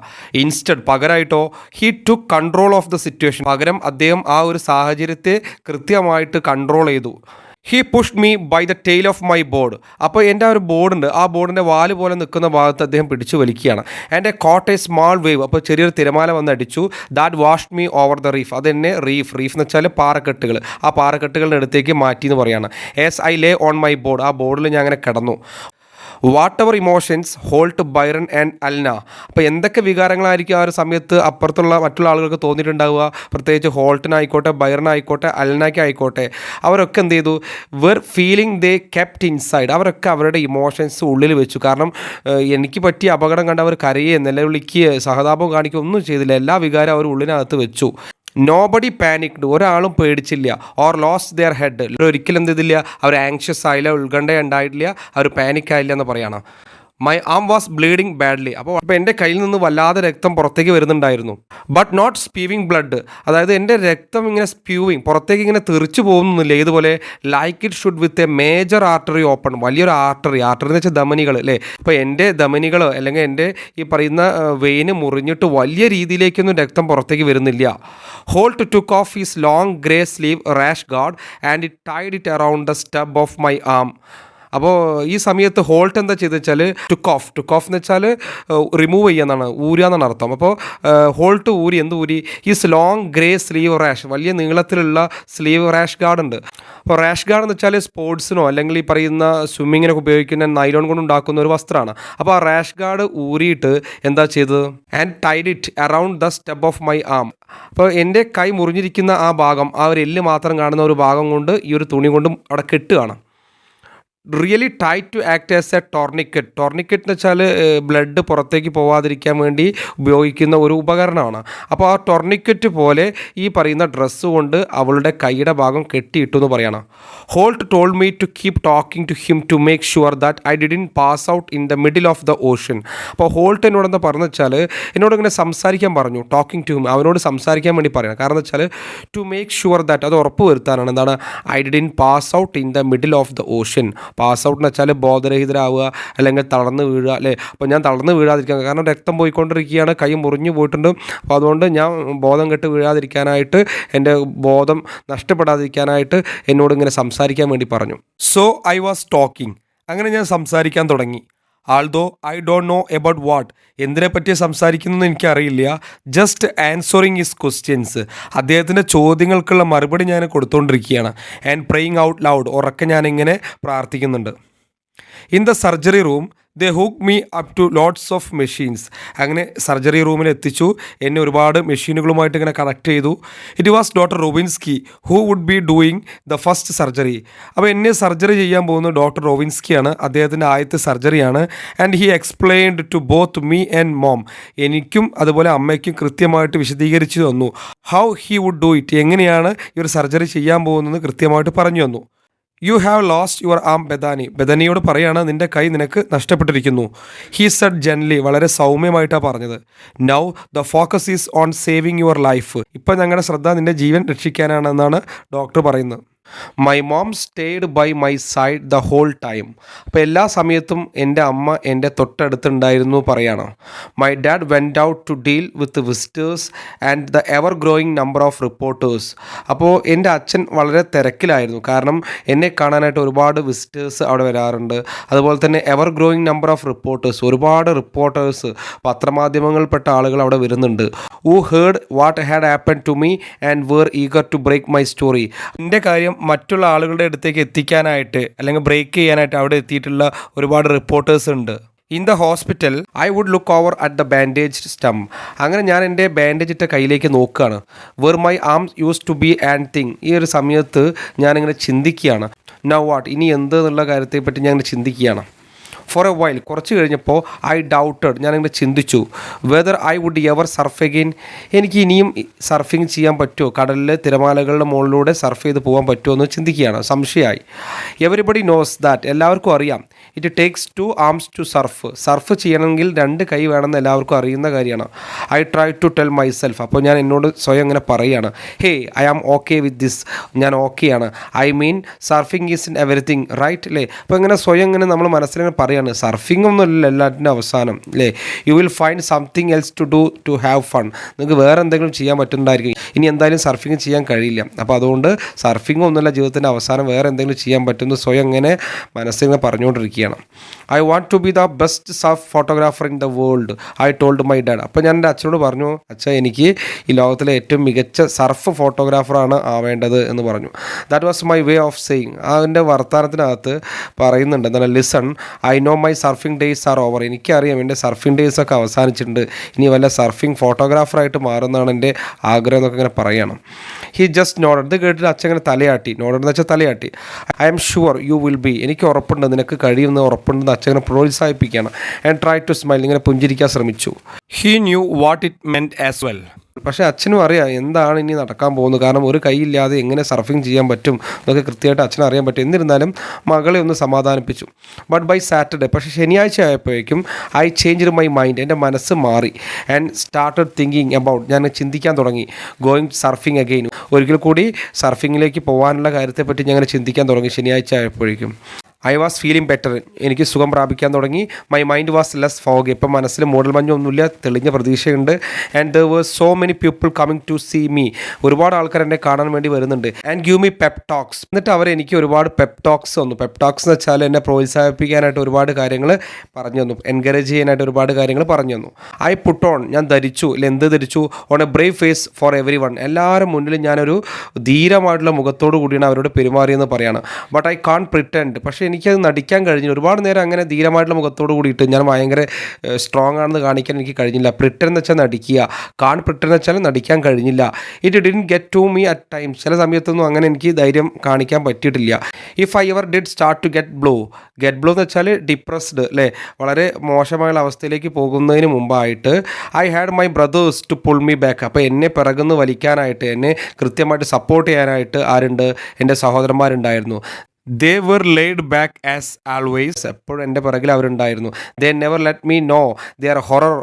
ഇൻസ്റ്റഡ്, പകരമായിട്ടോ, he took control of the situation, പകരം അദ്ദേഹം ആ ഒരു സാഹചര്യത്തെ കൃത്യമായിട്ട് കൺട്രോൾ ചെയ്തു. He pushed me by the tail of my board, അപ്പോൾ എൻ്റെ ആ ഒരു ബോർഡുണ്ട്, ആ ബോർഡിൻ്റെ വാല് പോലെ നിൽക്കുന്ന ഭാഗത്ത് അദ്ദേഹം പിടിച്ചു വലിക്കുകയാണ്. And a caught a small wave, അപ്പോൾ ചെറിയൊരു തിരമാല വന്ന് അടിച്ചു. That washed me over the reef, അതെന്നെ റീഫ് എന്ന് വെച്ചാൽ പാറക്കെട്ടുകൾ, ആ പാറക്കെട്ടുകളുടെ അടുത്തേക്ക് മാറ്റി എന്ന് പറയുകയാണ്. As I lay on my board, ആ ബോർഡിൽ ഞാൻ അങ്ങനെ കിടന്നു. Whatever emotions Holt Byron and Alana, അപ്പോൾ എന്തൊക്കെ വികാരങ്ങളായിരിക്കും ആ ഒരു സമയത്ത് അപ്പുറത്തുള്ള മറ്റുള്ള ആളുകൾക്ക് തോന്നിയിട്ടുണ്ടാവുക, പ്രത്യേകിച്ച് ഹോൾട്ടിനായിക്കോട്ടെ, ബൈറനായിക്കോട്ടെ, അൽനയ്ക്കായിക്കോട്ടെ, അവരൊക്കെ എന്ത് ചെയ്തു, where feeling they kept inside, അവരൊക്കെ അവരുടെ ഇമോഷൻസ് ഉള്ളിൽ വെച്ചു. കാരണം എനിക്ക് പറ്റിയ അപകടം കണ്ട് അവർ കരയുകയോ നിലവിളിക്കുകയോ സഹതാപം കാണിക്കുകയോ ഒന്നും ചെയ്തില്ല, എല്ലാ വികാരം അവർ ഉള്ളിനകത്ത് വെച്ചു. നോബഡി പാനിക്ഡ്, ഒരാളും പേടിച്ചില്ല. ഓർ ലോസ്റ്റ് ദെയർ ഹെഡ്, ഒരിക്കലും എന്ത് ചെയ്തില്ല, അവർ ആങ്ഷ്യസ് ആയില്ല, ഉത്കണ്ഠ ഉണ്ടായിട്ടില്ല, അവർ പാനിക് ആയില്ല എന്ന് പറയണം. My arm was bleeding badly, അപ്പോൾ എൻ്റെ കയ്യിൽ നിന്ന് വല്ലാതെ രക്തം പുറത്തേക്ക് വരുന്നുണ്ടായിരുന്നു. ബട്ട് നോട്ട് സ്പ്യൂവിങ് ബ്ലഡ്, അതായത് എൻ്റെ രക്തം ഇങ്ങനെ സ്പ്യൂവിങ് പുറത്തേക്ക് ഇങ്ങനെ തെറിച്ചു പോകുന്നില്ല. ഇതുപോലെ like it should with a major artery open, വലിയൊരു ആർട്ടറി എന്ന് വെച്ചാൽ ധമനികൾ അല്ലേ. അപ്പോൾ എൻ്റെ ധമനികൾ അല്ലെങ്കിൽ എൻ്റെ ഈ പറയുന്ന വെയിന് മുറിഞ്ഞിട്ട് വലിയ രീതിയിലേക്കൊന്നും രക്തം പുറത്തേക്ക് വരുന്നില്ല. Holt took off his long grey sleeve rash guard and it tied it around the stub of my arm. അപ്പോൾ ഈ സമയത്ത് ഹോൾട്ട് എന്താ ചെയ്തെന്ന് വെച്ചാൽ ടുക്ക് ഓഫ് എന്ന് വെച്ചാൽ റിമൂവ് ചെയ്യാന്നാണ്, ഊരാന്നാണ് അർത്ഥം. അപ്പോൾ ഹോൾട്ട് ഊരി, എന്ത് ഊരി, his long grey sleeve rash, വലിയ നീളത്തിലുള്ള സ്ലീവ് റാഷ് ഗാർഡ് ഉണ്ട്. അപ്പോൾ റാഷ് ഗാർഡ് എന്ന് വെച്ചാൽ സ്പോർട്സിനോ അല്ലെങ്കിൽ ഈ പറയുന്ന സ്വിമ്മിങ്ങിനൊക്കെ ഉപയോഗിക്കുന്ന നൈലോൺ കൊണ്ട് ഉണ്ടാക്കുന്ന ഒരു വസ്ത്രമാണ്. അപ്പോൾ ആ റാഷ് ഗാർഡ് ഊരിയിട്ട് എന്താ ചെയ്തത്, and tied it around the stub of my arm. അപ്പോൾ എൻ്റെ കൈ മുറിഞ്ഞിരിക്കുന്ന ആ ഭാഗം, ആ ഒരു എല്ല് മാത്രം കാണുന്ന ഒരു ഭാഗം കൊണ്ട് ഈ ഒരു തുണി കൊണ്ടും അവിടെ കെട്ടുകയാണ്. Really tight to act as a tourniquet. Tourniquet എന്ന് വെച്ചാൽ ബ്ലഡ് പുറത്തേക്ക് പോവാതിരിക്കാൻ വേണ്ടി ഉപയോഗിക്കുന്ന ഒരു ഉപകരണമാണ്. അപ്പോൾ ആ ടോർണിക്കറ്റ് പോലെ ഈ പറയുന്ന ഡ്രസ്സ് കൊണ്ട് അവളുടെ കൈയുടെ ഭാഗം കെട്ടിയിട്ടു എന്ന് പറയണം. Holt told me to keep talking to him to make sure that I didn pass out in the middle of the ocean. അപ്പോൾ ഹോൾട്ട് എന്നോടെന്താ പറഞ്ഞു വെച്ചാൽ എന്നോട് ഇങ്ങനെ സംസാരിക്കാൻ പറഞ്ഞു. ടോക്കിംഗ് ടു ഹിം, അവനോട് സംസാരിക്കാൻ വേണ്ടി പറയണം. കാരണം എന്ന് വെച്ചാൽ ടു മേക്ക് ഷുവർ ദാറ്റ്, അത് ഉറപ്പ് വരുത്താനാണ്. എന്താണ്? I didn pass out in the middle of the Ocean. Pass out എന്ന് വെച്ചാൽ ബോധരഹിതരാവുക അല്ലെങ്കിൽ തളർന്ന് വീഴുക അല്ലേ. അപ്പോൾ ഞാൻ തളർന്ന് വീഴാതിരിക്കാൻ, കാരണം രക്തം പോയിക്കൊണ്ടിരിക്കുകയാണ്, കൈ മുറിഞ്ഞു പോയിട്ടുണ്ട്. അപ്പോൾ അതുകൊണ്ട് ഞാൻ ബോധം കെട്ട് വീഴാതിരിക്കാനായിട്ട്, എൻ്റെ ബോധം നഷ്ടപ്പെടാതിരിക്കാനായിട്ട് എന്നോട് ഇങ്ങനെ സംസാരിക്കാൻ വേണ്ടി പറഞ്ഞു. So I was talking. അങ്ങനെ ഞാൻ സംസാരിക്കാൻ തുടങ്ങി. ആൾദോ I don't know about what, എന്തിനെ പറ്റി സംസാരിക്കുന്നതെന്ന് എനിക്കറിയില്ല. ജസ്റ്റ് ആൻസറിങ് ഹിസ് ക്വസ്റ്റ്യൻസ്, അദ്ദേഹത്തിൻ്റെ ചോദ്യങ്ങൾക്കുള്ള മറുപടി ഞാൻ കൊടുത്തുകൊണ്ടിരിക്കുകയാണ്. ആൻഡ് പ്രേയിങ് ഔട്ട് ലൗഡ്, ഉറക്കെ ഞാനിങ്ങനെ പ്രാർത്ഥിക്കുന്നുണ്ട്. In the surgery room they hook me up to lots of machines. അങ്ങനെ സർജറി റൂമിൽ എത്തിച്ചു. എന്നെ ഒരുപാട് മെഷീനുകളുമായിട്ട് ഇങ്ങനെ കണക്ട് ചെയ്തു. It was doctor Robinski who would be doing the first surgery. അപ്പോൾ എന്നെ സർജറി ചെയ്യാൻ പോകുന്നത് ഡോക്ടർ റോബിൻസ്കിയാണ്. അദ്ദേഹത്തിൻ്റെ ആദ്യത്തെ സർജറിയാണ്. And he explained to both me and mom, എനിക്കും അതുപോലെ അമ്മയ്ക്കും കൃത്യമായിട്ട് വിശദീകരിച്ചു തന്നു. How he would do it, എങ്ങനെയാണ് ഈ ഒരു സർജറി ചെയ്യാൻ പോകുന്നത് കൃത്യമായിട്ട് പറഞ്ഞു തന്നു. യു ഹാവ് ലോസ്റ്റ് യുവർ ആം ബെദാനി. ബെദാനിയോട് പറയാണ്, നിൻ്റെ കൈ നിനക്ക് നഷ്ടപ്പെട്ടിരിക്കുന്നു. ഹീ സെഡ് ജെൻലി, വളരെ സൗമ്യമായിട്ടാണ് പറഞ്ഞത്. Now the focus is on saving your life. ഇപ്പം ഞങ്ങളുടെ ശ്രദ്ധ നിൻ്റെ ജീവൻ രക്ഷിക്കാനാണെന്നാണ് ഡോക്ടർ പറയുന്നത്. My mom stayed by my side the whole time. അപ്പോൾ എല്ലാ സമയത്തും എൻ്റെ അമ്മ എൻ്റെ തൊട്ടടുത്തുണ്ടായിരുന്നു പറയാണ്. My dad went out to deal with visitors and the ever growing number of reporters. അപ്പോൾ എൻ്റെ അച്ഛൻ വളരെ തിരക്കിലായിരുന്നു, കാരണം എന്നെ കാണാനായിട്ട് ഒരുപാട് വിസിറ്റേഴ്സ് അവിടെ വരാറുണ്ട്. അതുപോലെ തന്നെ ever growing number of reporters, ഒരുപാട് റിപ്പോർട്ടേഴ്സ്, പത്രമാധ്യമങ്ങളിൽപ്പെട്ട ആളുകൾ അവിടെ വരുന്നുണ്ട്. Who heard what had happen to me and were eager to break my story. എൻ്റെ കാര്യം മറ്റുള്ള ആളുകളുടെ അടുത്തേക്ക് എത്തിക്കാനായിട്ട് അല്ലെങ്കിൽ ബ്രേക്ക് ചെയ്യാനായിട്ട് അവിടെ എത്തിയിട്ടുള്ള ഒരുപാട് റിപ്പോർട്ടേഴ്സ് ഉണ്ട്. In the hospital I would look over at the bandaged stump. അങ്ങനെ ഞാൻ എൻ്റെ ബാൻഡേജ് ഇട്ട കയ്യിലേക്ക് നോക്കുകയാണ്. Where my arms used to be and think. ഈ ഒരു സമയത്ത് ഞാനിങ്ങനെ ചിന്തിക്കുകയാണ്. നൗ വാട്ട്, ഇനി എന്ത് എന്നുള്ള കാര്യത്തെപ്പറ്റി ഞാൻ ചിന്തിക്കുകയാണ്. ഫോർ എ വൈൽ, കുറച്ച് കഴിഞ്ഞപ്പോൾ ഐ ഡൗട്ടഡ്, ഞാനിങ്ങനെ ചിന്തിച്ചു. Whether I would ever surf again, എനിക്ക് ഇനിയും സർഫിങ് ചെയ്യാൻ പറ്റുമോ, കടലിലെ തിരമാലകളുടെ മുകളിലൂടെ സർഫ് ചെയ്ത് പോകാൻ പറ്റുമോ എന്ന് ചിന്തിക്കുകയാണ്. സംശയമായി. എവരിബഡി നോസ് ദാറ്റ്, എല്ലാവർക്കും അറിയാം. It takes 2 arms to surf. Surf ചെയ്യണമെങ്കിൽ 2 കൈ വേണമെന്ന് എല്ലാവർക്കും അറിയുന്ന കാര്യമാണ്. I try to tell myself. അപ്പോൾ ഞാൻ എന്നോട് സ്വയം ഇങ്ങനെ പറയുകയാണ്. Hey, I am okay with this, ഞാൻ ഓക്കെയാണ്. I mean surfing is in everything right അല്ലേ. അപ്പോൾ ഇങ്ങനെ സ്വയം ഇങ്ങനെ നമ്മൾ മനസ്സിലിങ്ങനെ പറയുകയാണ്. സർഫിംഗ് ഒന്നുമില്ല എല്ലാറ്റിൻ്റെ അവസാനം അല്ലേ. You will find something else to do to have fun. നിങ്ങൾക്ക് വേറെ എന്തെങ്കിലും ചെയ്യാൻ പറ്റുന്നുണ്ടായിരിക്കും. ഇനി എന്തായാലും സർഫിങ് ചെയ്യാൻ കഴിയില്ല. അപ്പോൾ അതുകൊണ്ട് സർഫിംഗ് ഒന്നുമില്ല, ജീവിതത്തിൻ്റെ അവസാനം വേറെ എന്തെങ്കിലും ചെയ്യാൻ പറ്റുമെന്ന് സ്വയം ഇങ്ങനെ മനസ്സിങ്ങനെ പറഞ്ഞുകൊണ്ടിരിക്കുകയാണ്. I want to be the best surf photographer in the world I told my dad. അപ്പോൾ ഞാൻ എൻ്റെ അച്ഛനോട് പറഞ്ഞു, അച്ഛാ എനിക്ക് ഈ ലോകത്തിലെ ഏറ്റവും മികച്ച സർഫ് ഫോട്ടോഗ്രാഫറാണ് ആവേണ്ടത് എന്ന് പറഞ്ഞു. That was my way of saying. അതിൻ്റെ വർത്തമാനത്തിനകത്ത് പറയുന്നുണ്ട് എന്താണ്, listen I know my surfing days R over. എനിക്കറിയാം എൻ്റെ സർഫിംഗ് ഡേയ്സൊക്കെ അവസാനിച്ചിട്ടുണ്ട്. ഇനി വല്ല സർഫിംഗ് ഫോട്ടോഗ്രാഫറായിട്ട് മാറുന്നതാണ് എൻ്റെ ആഗ്രഹം എന്നൊക്കെ ഇങ്ങനെ പറയണം. He just nodded. ഇത് കേട്ടിട്ട് അച്ഛൻ ഇങ്ങനെ തലയാട്ടി. നോഡഡ് എന്ന് വെച്ചാൽ തലയാട്ടി. I am sure you will be, എനിക്ക് ഉറപ്പുണ്ട്, നിനക്ക് കഴിയുമെന്ന് ഉറപ്പുണ്ടെന്ന് അച്ഛൻ ഇങ്ങനെ പ്രോത്സാഹിപ്പിക്കുകയാണ്. ആൻഡ് ട്രൈ ടു സ്മൈൽ, ഇങ്ങനെ പുഞ്ചിരിക്കാൻ ശ്രമിച്ചു. He knew what it meant as well. പക്ഷേ അച്ഛനും അറിയാം എന്താണ് ഇനി നടക്കാൻ പോകുന്നത്. കാരണം ഒരു കൈയില്ലാതെ എങ്ങനെ സർഫിങ് ചെയ്യാൻ പറ്റും എന്നൊക്കെ കൃത്യമായിട്ട് അച്ഛനും അറിയാൻ പറ്റും. എന്നിരുന്നാലും മകളെ ഒന്ന് സമാധാനിപ്പിച്ചു. ബട്ട് ബൈ സാറ്റർഡേ, പക്ഷേ ശനിയാഴ്ച ആയപ്പോഴേക്കും ഐ ചേഞ്ച്ഡ് മൈ മൈൻഡ്, എൻ്റെ മനസ്സ് മാറി. ആൻഡ് സ്റ്റാർട്ടഡ് തിങ്കിങ് അബൌട്ട്, ഞാൻ ചിന്തിക്കാൻ തുടങ്ങി. ഗോയിങ് സർഫിങ് അഗെയിൻ, ഒരിക്കൽ കൂടി സർഫിങ്ങിലേക്ക് പോകാനുള്ള കാര്യത്തെപ്പറ്റി ഞാൻ അങ്ങനെ ചിന്തിക്കാൻ തുടങ്ങി ശനിയാഴ്ച ആയപ്പോഴേക്കും. ഐ വാസ് ഫീലിംഗ് ബെറ്റർ, എനിക്ക് സുഖം പ്രാപിക്കാൻ തുടങ്ങി. My mind was less fog, ഇപ്പം മനസ്സിൽ മൂടൽ മഞ്ഞൊന്നുമില്ല, തെളിഞ്ഞ പ്രതീക്ഷയുണ്ട്. And there were so many people coming to see me, ഒരുപാട് ആൾക്കാർ എന്നെ കാണാൻ വേണ്ടി വരുന്നുണ്ട്. And give me pep talks, എന്നിട്ട് അവർ എനിക്ക് ഒരുപാട് പെപ് ടോക്സ് തന്നു. പെപ് ടോക്സ് എന്ന് വെച്ചാൽ എന്നെ പ്രോത്സാഹിപ്പിക്കാനായിട്ട് ഒരുപാട് കാര്യങ്ങൾ പറഞ്ഞു തന്നു, എൻകറേജ് ചെയ്യാനായിട്ട് ഒരുപാട് കാര്യങ്ങൾ പറഞ്ഞു തന്നു. ഐ പുട്ട് ഓൺ, ഞാൻ ധരിച്ചു, എന്ത് ധരിച്ചു, on A Brave phase for every one, എല്ലാവരും മുന്നിൽ ഞാനൊരു ധീരമായിട്ടുള്ള മുഖത്തോടു കൂടിയാണ് അവരോട് പെരുമാറിയെന്ന് പറയാണ്. ബട്ട് ഐ കാൺ പ്രിറ്റൻഡ്, പക്ഷേ എനിക്കത് നടിക്കാൻ കഴിഞ്ഞില്ല. ഒരുപാട് നേരം അങ്ങനെ ധീരമായിട്ടുള്ള മുഖത്തോട് കൂടിയിട്ട് ഞാൻ ഭയങ്കര സ്ട്രോങ് ആണെന്ന് കാണിക്കാൻ എനിക്ക് കഴിഞ്ഞില്ല. പ്രിട്ടൻ എന്ന് വെച്ചാൽ നടിക്കുക, പ്രിട്ടൻ എന്ന് വെച്ചാൽ നടിക്കാൻ കഴിഞ്ഞില്ല. It didn't get to me at times. ചില സമയത്തൊന്നും അങ്ങനെ എനിക്ക് ധൈര്യം കാണിക്കാൻ പറ്റിയിട്ടില്ല. If I ever did start to get blow എന്ന് വെച്ചാൽ ഡിപ്രസ്ഡ് അല്ലേ, വളരെ മോശമായുള്ള അവസ്ഥയിലേക്ക് പോകുന്നതിന് മുമ്പായിട്ട് I had my brothers to pull me back. അപ്പോൾ എന്നെ പിറകുന്ന് വലിക്കാനായിട്ട്, എന്നെ കൃത്യമായിട്ട് സപ്പോർട്ട് ചെയ്യാനായിട്ട് ആരുണ്ട്? എൻ്റെ സഹോദരന്മാരുണ്ടായിരുന്നു. They were laid back as always. എപ്പോഴും എൻ്റെ പിറകിൽ അവരുണ്ടായിരുന്നു. They never let me know their horror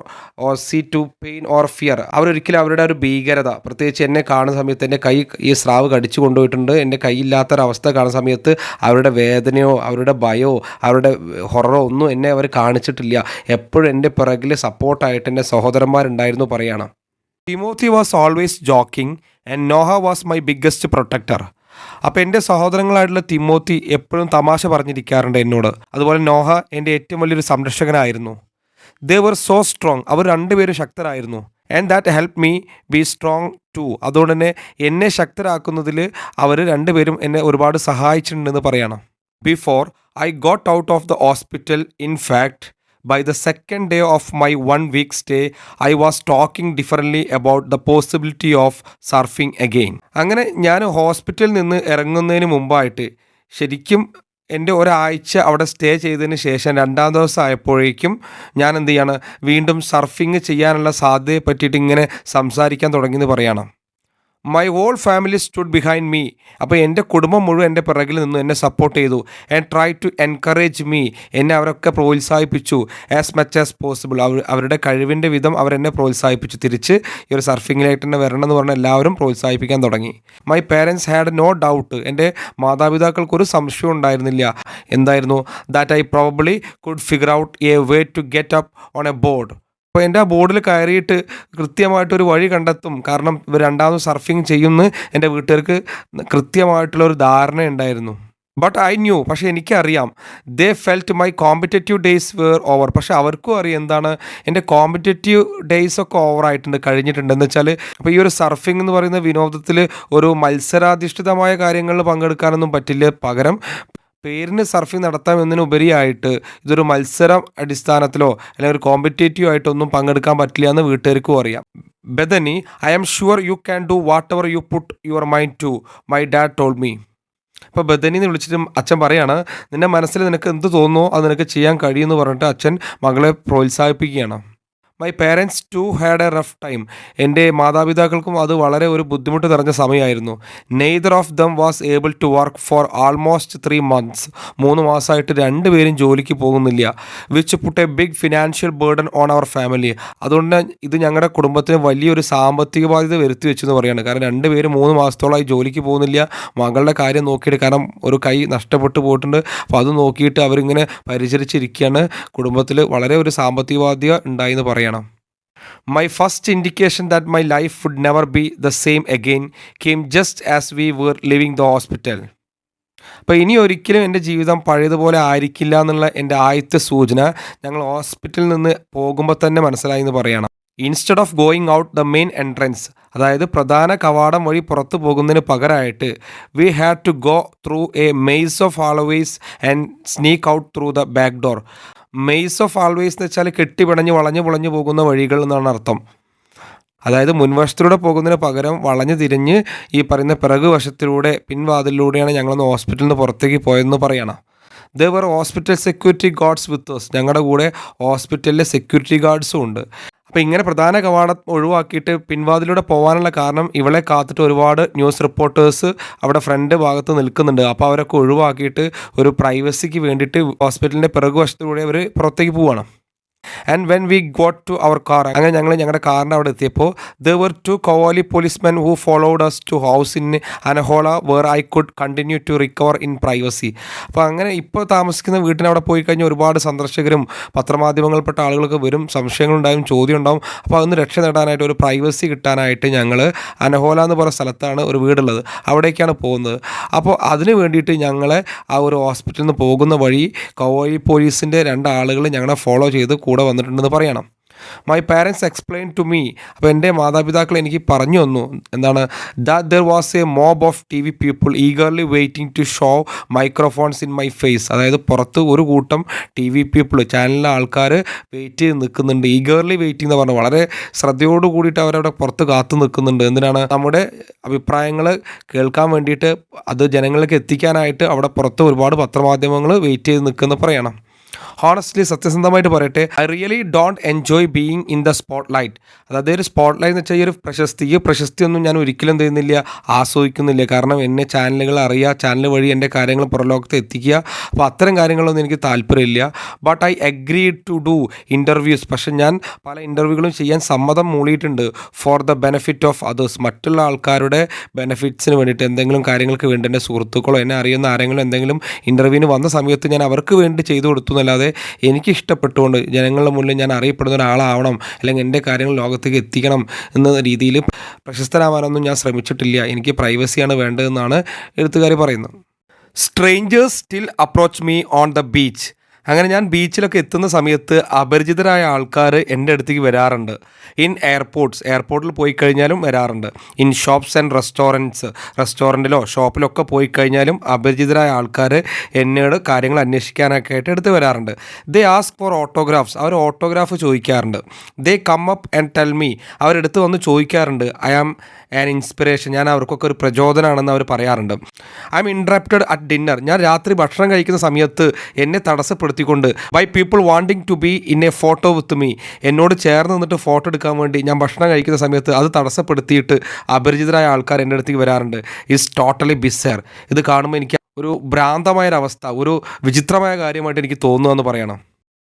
or see to pain or fear. അവരൊരിക്കലും അവരുടെ ഒരു ഭീകരത, പ്രത്യേകിച്ച് എന്നെ കാണുന്ന സമയത്ത് എൻ്റെ കൈ ഈ സ്രാവ് കടിച്ചു കൊണ്ടുപോയിട്ടുണ്ട്, എൻ്റെ കൈയില്ലാത്തൊരവസ്ഥ കാണുന്ന സമയത്ത് അവരുടെ വേദനയോ അവരുടെ ഭയമോ അവരുടെ ഹൊററോ ഒന്നും എന്നെ അവർ കാണിച്ചിട്ടില്ല. എപ്പോഴും എൻ്റെ പിറകിൽ സപ്പോർട്ടായിട്ട് എൻ്റെ സഹോദരന്മാരുണ്ടായിരുന്നു പറയണം. Timothy was always joking and Noah was my biggest protector. അപ്പോൾ എൻ്റെ സഹോദരങ്ങളായിട്ടുള്ള തിമോത്തി എപ്പോഴും തമാശ പറഞ്ഞിരിക്കാറുണ്ട് എന്നോട്. അതുപോലെ നോഹ എൻ്റെ ഏറ്റവും വലിയൊരു സംരക്ഷകനായിരുന്നു. ദേ വർ സോ സ്ട്രോങ്. അവർ രണ്ടുപേരും ശക്തരായിരുന്നു. And that help me be strong too. അതുകൊണ്ട് തന്നെ എന്നെ ശക്തരാക്കുന്നതിൽ അവർ രണ്ടുപേരും എന്നെ ഒരുപാട് സഹായിച്ചിട്ടുണ്ടെന്ന് പറയണം. Before I got out of the hospital, in fact by the second day of my 1 week stay, I was talking differently about the possibility of surfing again. അങ്ങനെ ഞാൻ ഹോസ്പിറ്റലിൽ നിന്ന് ഇറങ്ങുന്നതിന് മുമ്പായിട്ട് ശരിക്കും എൻ്റെ ഒരാഴ്ച അവിടെ സ്റ്റേ ചെയ്തതിന് ശേഷം 2-ാം ദിവസം ആയപ്പോഴേക്കും ഞാൻ എന്ത് ചെയ്യാണ്, വീണ്ടും സർഫിങ് ചെയ്യാനുള്ള സാധ്യതയെ പറ്റിയിട്ട് ഇങ്ങനെ സംസാരിക്കാൻ തുടങ്ങിയെന്ന് പറയണം. My whole family stood behind me. അപ്പോൾ എൻ്റെ കുടുംബം മുഴുവൻ എൻ്റെ പിറകിൽ നിന്നു എന്നെ സപ്പോർട്ട് ചെയ്തു. And try to encourage me. എന്നെ അവരൊക്കെ പ്രോത്സാഹിപ്പിച്ചു. As much as possible. അവരുടെ കഴിവിൻ്റെ വിധം അവരെന്നെ പ്രോത്സാഹിപ്പിച്ചു. തിരിച്ച് ഈ ഒരു സർഫിങ്ങിലായിട്ട് തന്നെ വരണം എന്ന് പറഞ്ഞാൽ എല്ലാവരും പ്രോത്സാഹിപ്പിക്കാൻ തുടങ്ങി. My parents had no doubt. എൻ്റെ മാതാപിതാക്കൾക്കൊരു സംശയം ഉണ്ടായിരുന്നില്ല. എന്തായിരുന്നു? That I probably could figure out a way to get up on a board. അപ്പോൾ എൻ്റെ ആ ബോർഡിൽ കയറിയിട്ട് കൃത്യമായിട്ടൊരു വഴി കണ്ടെത്തും. കാരണം ഇവർ രണ്ടാമത് സർഫിങ് ചെയ്യുമെന്ന് എൻ്റെ വീട്ടുകാർക്ക് കൃത്യമായിട്ടുള്ളൊരു ധാരണ ഉണ്ടായിരുന്നു. But I knew. പക്ഷേ എനിക്കറിയാം. They felt my competitive days were over. പക്ഷേ അവർക്കും അറിയാം എന്താണ്, എൻ്റെ കോമ്പറ്റേറ്റീവ് ഡേയ്സ് ഒക്കെ ഓവറായിട്ടുണ്ട്, കഴിഞ്ഞിട്ടുണ്ട്. എന്ന് വെച്ചാൽ അപ്പോൾ ഈ ഒരു സർഫിംഗ് എന്ന് പറയുന്ന വിനോദത്തിൽ ഒരു മത്സരാധിഷ്ഠിതമായ കാര്യങ്ങളിൽ പങ്കെടുക്കാനൊന്നും പറ്റില്ല. പകരം പേരിന് സർഫിംഗ് നടത്താം എന്നതിനുപരിയായിട്ട് ഇതൊരു മത്സരം അടിസ്ഥാനത്തിലോ അല്ലെങ്കിൽ ഒരു കോമ്പറ്റേറ്റീവ് ആയിട്ടൊന്നും പങ്കെടുക്കാൻ പറ്റില്ല എന്ന് വീട്ടുകാർക്കും അറിയാം. Bethany, I am sure you can do whatever you put your mind to, my dad told me. ഇപ്പോൾ ബദനിന്ന് വിളിച്ചിട്ട് അച്ഛൻ പറയാണ്, നിൻ്റെ മനസ്സിൽ നിനക്ക് എന്ത് തോന്നുന്നോ അത് നിനക്ക് ചെയ്യാൻ കഴിയുമെന്ന് പറഞ്ഞിട്ട് അച്ഛൻ മകളെ പ്രോത്സാഹിപ്പിക്കുകയാണ്. My parents too had a rough time. എൻ്റെ മാതാപിതാക്കൾക്കും അത് വളരെ ഒരു ബുദ്ധിമുട്ട് നിറഞ്ഞ സമയമായിരുന്നു. Neither of them was able to work for almost 3 months. 3 മാസമായിട്ട് രണ്ടുപേരും ജോലിക്ക് പോകുന്നില്ല. Which put a big financial burden on our family. അതുകൊണ്ട് ഇത് ഞങ്ങളുടെ കുടുംബത്തിന് വലിയൊരു സാമ്പത്തിക ബാധ്യത വരുത്തി വെച്ചു എന്ന് പറയുകയാണ്. കാരണം രണ്ടുപേരും 3 മാസത്തോളമായി ജോലിക്ക് പോകുന്നില്ല. മകളുടെ കാര്യം നോക്കിയിട്ട്, കാരണം ഒരു കൈ നഷ്ടപ്പെട്ടു പോയിട്ടുണ്ട്, അപ്പോൾ അത് നോക്കിയിട്ട് അവരിങ്ങനെ പരിചരിച്ചിരിക്കുകയാണ്. കുടുംബത്തിൽ വളരെ ഒരു സാമ്പത്തിക ബാധ്യത ഉണ്ടായി എന്ന് പറയാം. My first indication that my life would never be the same again came just as we were leaving the hospital. അപ്പോൾ ഇനി ഒരിക്കലും എൻ്റെ ജീവിതം പഴയതുപോലെ ആയിരിക്കില്ല എന്നുള്ള എൻ്റെ ആദ്യത്തെ സൂചന ഞങ്ങൾ ഹോസ്പിറ്റലിൽ നിന്ന് പോകുമ്പോൾ തന്നെ മനസ്സിലായി എന്ന് പറയണം. Instead of going out the main entrance, അതായത് പ്രധാന കവാടം വഴി പുറത്തു പോകുന്നതിന് പകരമായിട്ട് we had to go through a maze of hallways and sneak out through the back door. Maze of hallways എന്ന് വെച്ചാൽ കെട്ടിപിണഞ്ഞ് വളഞ്ഞു പുളഞ്ഞു പോകുന്ന വഴികൾ എന്നാണ് അർത്ഥം. അതായത് മുൻവശത്തിലൂടെ പോകുന്നതിന് പകരം വളഞ്ഞു തിരിഞ്ഞ് ഈ പറയുന്ന പിറകു വശത്തിലൂടെ പിൻവാതിലൂടെയാണ് ഞങ്ങളൊന്ന് ഹോസ്പിറ്റലിൽ നിന്ന് പുറത്തേക്ക് പോയതെന്ന് പറയണം. ദേ വർ ഹോസ്പിറ്റൽ സെക്യൂരിറ്റി ഗാർഡ്സ് വിത്ത് us. ഞങ്ങളുടെ കൂടെ ഹോസ്പിറ്റലിലെ സെക്യൂരിറ്റി ഗാർഡ്സും ഉണ്ട്. അപ്പോൾ ഇങ്ങനെ പ്രധാന കവാടം ഒഴിവാക്കിയിട്ട് പിൻവാതിലൂടെ പോകാനുള്ള കാരണം ഇവളെ കാത്തിട്ട് ഒരുപാട് ന്യൂസ് റിപ്പോർട്ടേഴ്സ് അവിടെ ഫ്രണ്ട് ഭാഗത്ത് നിൽക്കുന്നുണ്ട്. അപ്പോൾ അവരൊക്കെ ഒഴിവാക്കിയിട്ട് ഒരു പ്രൈവസിക്ക് വേണ്ടിയിട്ട് ഹോസ്പിറ്റലിൻ്റെ പിറകുവശത്തിലൂടെ അവർ പുറത്തേക്ക് പോവുകയാണ്. And when we got to our car, അങ്ങനെ ഞങ്ങൾ ഞങ്ങളുടെ കാറിൻ്റെ അവിടെ എത്തിയപ്പോൾ there were 2 Kauai policemen who followed us to house in Anahola where I could continue to recover in privacy. അപ്പോൾ അങ്ങനെ ഇപ്പോൾ താമസിക്കുന്ന വീട്ടിനവിടെ പോയി കഴിഞ്ഞാൽ ഒരുപാട് സന്ദർശകരും പത്രമാധ്യമങ്ങളിൽപ്പെട്ട ആളുകൾക്ക് വരും, സംശയങ്ങളുണ്ടാവും, ചോദ്യം ഉണ്ടാവും. അപ്പോൾ അതൊന്ന് രക്ഷ നേടാനായിട്ട്, ഒരു പ്രൈവസി കിട്ടാനായിട്ട് ഞങ്ങൾ അനഹോല എന്ന് പറയുന്ന സ്ഥലത്താണ് ഒരു വീടുള്ളത്, അവിടേക്കാണ് പോകുന്നത്. അപ്പോൾ അതിന് വേണ്ടിയിട്ട് ഞങ്ങളെ ആ ഒരു ഹോസ്പിറ്റലിൽ നിന്ന് പോകുന്ന വഴി കവാലി പോലീസിൻ്റെ 2 ആളുകൾ ഞങ്ങളെ ഫോളോ ചെയ്ത് കൂടെ വന്നിട്ടുണ്ടെന്ന് പറയണം. My parents explain to me, അപ്പോൾ എൻ്റെ മാതാപിതാക്കൾ എനിക്ക് പറഞ്ഞു തന്നു എന്താണ്, that there was a mob of T V people eagerly waiting to shove microphones in my face. അതായത് പുറത്ത് ഒരു കൂട്ടം ടി വി പീപ്പിൾ, ചാനലിലെ ആൾക്കാർ വെയിറ്റ് ചെയ്ത് നിൽക്കുന്നുണ്ട്. ഈഗർലി വെയിറ്റിംഗ് എന്ന് പറഞ്ഞാൽ വളരെ ശ്രദ്ധയോട് കൂടിയിട്ട് അവരവിടെ പുറത്ത് കാത്തു നിൽക്കുന്നുണ്ട്. എന്തിനാണ്? നമ്മുടെ അഭിപ്രായങ്ങൾ കേൾക്കാൻ വേണ്ടിയിട്ട്, അത് ജനങ്ങളിലേക്ക് എത്തിക്കാനായിട്ട് അവിടെ പുറത്ത് ഒരുപാട് പത്രമാധ്യമങ്ങൾ വെയിറ്റ് ചെയ്ത് നിൽക്കുന്ന പറയണം. ഹോണസ്റ്റ്ലി, സത്യസന്ധമായിട്ട് പറയട്ടെ, I really don't enjoy being in the spot light. അതായത് ഒരു സ്പോട്ട് ലൈറ്റ് എന്ന് വെച്ചാൽ ഈ ഒരു പ്രശസ്തിയൊന്നും ഞാൻ ഒരിക്കലും തരുന്നില്ല, ആസ്വദിക്കുന്നില്ല. കാരണം എന്നെ ചാനലുകൾ അറിയുക, ചാനൽ വഴി എൻ്റെ കാര്യങ്ങൾ പുറലോകത്ത് എത്തിക്കുക, അപ്പോൾ അത്തരം കാര്യങ്ങളൊന്നും എനിക്ക് താല്പര്യമില്ല. But I agree to do interviews. പക്ഷെ ഞാൻ പല ഇൻ്റർവ്യൂകളും ചെയ്യാൻ സമ്മതം മൂളിയിട്ടുണ്ട്. For the benefit of others, മറ്റുള്ള ആൾക്കാരുടെ ബെനിഫിറ്റ്സിന് വേണ്ടിയിട്ട്, എന്തെങ്കിലും കാര്യങ്ങൾക്ക് വേണ്ടി എൻ്റെ സുഹൃത്തുക്കളോ എന്നെ അറിയുന്ന ആരെങ്കിലും എന്തെങ്കിലും ഇൻ്റർവ്യൂവിന് വന്ന സമയത്ത് ഞാൻ അവർക്ക് വേണ്ടി ചെയ്തു കൊടുത്തു എന്നല്ലാതെ എനിക്ക് ഇഷ്ടപ്പെട്ടുകൊണ്ട് ജനങ്ങളുടെ മുന്നിൽ ഞാൻ അറിയപ്പെടുന്ന ഒരാളാവണം, അല്ലെങ്കിൽ എൻ്റെ കാര്യങ്ങൾ ലോകത്തേക്ക് എത്തിക്കണം എന്ന രീതിയിൽ പ്രശസ്തനാവാനൊന്നും ഞാൻ ശ്രമിച്ചിട്ടില്ല. എനിക്ക് പ്രൈവസിയാണ് വേണ്ടതെന്നാണ് എഴുത്തുകാർ പറയുന്നത്. Strangers still approach me on the beach. അങ്ങനെ ഞാൻ ബീച്ചിലൊക്കെ എത്തുന്ന സമയത്ത് അപരിചിതരായ ആൾക്കാർ എൻ്റെ അടുത്തേക്ക് വരാറുണ്ട്. ഇൻ എയർപോർട്ടിൽ പോയി കഴിഞ്ഞാലും വരാറുണ്ട്. ഇൻ ഷോപ്സ് ആൻഡ് റെസ്റ്റോറൻറ്റിലോ ഷോപ്പിലൊക്കെ പോയി കഴിഞ്ഞാലും അപരിചിതരായ ആൾക്കാർ എന്നോട് കാര്യങ്ങൾ അന്വേഷിക്കാനൊക്കെ ആയിട്ട് എടുത്ത് വരാറുണ്ട്. They ask for autographs. അവർ ഓട്ടോഗ്രാഫ് ചോദിക്കാറുണ്ട്. They come up and tell me. അവരെടുത്ത് വന്ന് ചോദിക്കാറുണ്ട്. I am an inspiration. ഞാൻ അവർക്കൊക്കെ ഒരു പ്രചോദനമാണെന്ന് അവർ പറയാറുണ്ട്. I'm interrupted at dinner. ഞാൻ രാത്രി ഭക്ഷണം കഴിക്കുന്ന സമയത്ത് എന്നെ തടസ്സപ്പെടുത്തിക്കൊണ്ട് by people wanting to be in a photo with me. എന്നോട് ചേർന്ന് നിന്നിട്ട് ഫോട്ടോ എടുക്കാൻ വേണ്ടി ഞാൻ ഭക്ഷണം കഴിക്കുന്ന സമയത്ത് അത് തടസ്സപ്പെടുത്തിയിട്ട് അപരിചിതരായ ആൾക്കാർ എൻ്റെ അടുത്തേക്ക് വരാറുണ്ട്. Is totally bizarre. ഇത് കാണുമ്പോൾ എനിക്ക് ഒരു ഭ്രാന്തമായൊരവസ്ഥ, ഒരു വിചിത്രമായ കാര്യമായിട്ട് എനിക്ക് തോന്നുന്നു എന്ന് പറയണം.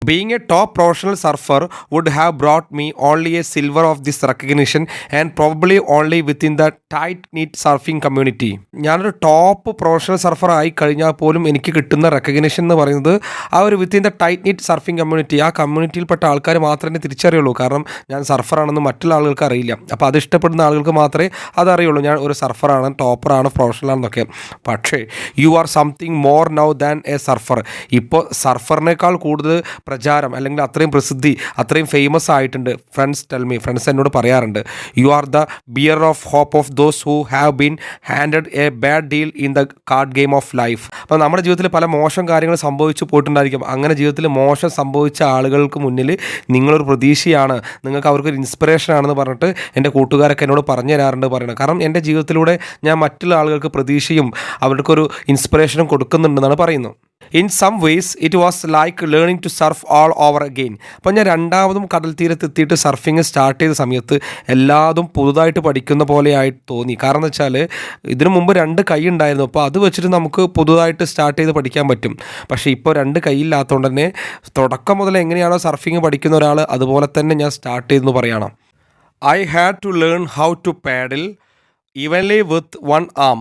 Being a top professional surfer would have brought me only a silver of this recognition and probably only within the tight-knit surfing community. ഞാനൊരു ടോപ്പ് പ്രൊഫഷണൽ സർഫർ ആയി കഴിഞ്ഞാൽ പോലും എനിക്ക് കിട്ടുന്ന റെക്കഗ്നിഷൻ എന്ന് പറയുന്നത് ആ ഒരു വിത്തിൻ ദ ടൈറ്റ്-knit സർഫിംഗ് കമ്മ്യൂണിറ്റി, ആ കമ്മ്യൂണിറ്റിയിൽപ്പെട്ട ആൾക്കാർ മാത്രമേ തിരിച്ചറിയുള്ളൂ. കാരണം ഞാൻ സർഫറാണെന്ന് മറ്റുള്ള ആളുകൾക്ക് അറിയില്ല. അപ്പോൾ അത് ഇഷ്ടപ്പെടുന്ന ആളുകൾക്ക് മാത്രമേ അതറിയുള്ളൂ, ഞാൻ ഒരു സർഫറാണ്, ടോപ്പറാണ്, പ്രൊഫഷണലാണെന്നൊക്കെ. പക്ഷേ you are something more now than A surfer. ഇപ്പോൾ സർഫറിനേക്കാൾ കൂടുതൽ പ്രചാരം, അല്ലെങ്കിൽ അത്രയും പ്രസിദ്ധി, അത്രയും ഫേമസ് ആയിട്ടുണ്ട്. ഫ്രണ്ട്സ് എന്നോട് പറയാറുണ്ട്, you are the bearer of hope of those who have been handed a bad deal in the card game of life. അപ്പോൾ നമ്മുടെ ജീവിതത്തിൽ പല മോശം കാര്യങ്ങൾ സംഭവിച്ചു പോയിട്ടുണ്ടായിരിക്കും. അങ്ങനെ ജീവിതത്തിൽ മോശം സംഭവിച്ച ആളുകൾക്ക് മുന്നിൽ നിങ്ങളൊരു പ്രതീക്ഷയാണ്, നിങ്ങൾക്ക് അവർക്കൊരു ഇൻസ്പിറേഷൻ ആണെന്ന് പറഞ്ഞിട്ട് എൻ്റെ കൂട്ടുകാരൊക്കെ എന്നോട് പറഞ്ഞു തരാറുണ്ട് പറയണം. കാരണം എൻ്റെ ജീവിതത്തിലൂടെ ഞാൻ മറ്റുള്ള ആളുകൾക്ക് പ്രതീക്ഷയും അവർക്കൊരു ഇൻസ്പിറേഷനും കൊടുക്കുന്നുണ്ടെന്നാണ് പറയുന്നത്. In some ways it was like learning to surf all over again. അപ്പോൾ ഞാൻ രണ്ടാമതും കടൽ തീരത്തെത്തിയിട്ട് സർഫിങ് സ്റ്റാർട്ട് ചെയ്ത സമയത്ത് എല്ലാതും പുതുതായിട്ട് പഠിക്കുന്ന പോലെയായിട്ട് തോന്നി. കാരണം എന്ന് വെച്ചാൽ ഇതിനു മുമ്പ് 2 കൈ ഉണ്ടായിരുന്നു, അപ്പോൾ അത് വെച്ചിട്ട് നമുക്ക് പുതുതായിട്ട് സ്റ്റാർട്ട് ചെയ്ത് പഠിക്കാൻ പറ്റും. പക്ഷേ ഇപ്പോൾ 2 കൈയില്ലാത്തതുകൊണ്ട് തന്നെ തുടക്കം മുതൽ എങ്ങനെയാണോ സർഫിങ് പഠിക്കുന്ന ഒരാൾ അതുപോലെ തന്നെ ഞാൻ സ്റ്റാർട്ട് ചെയ്തെന്ന് പറയണം. I had to learn how to paddle evenly with 1 arm.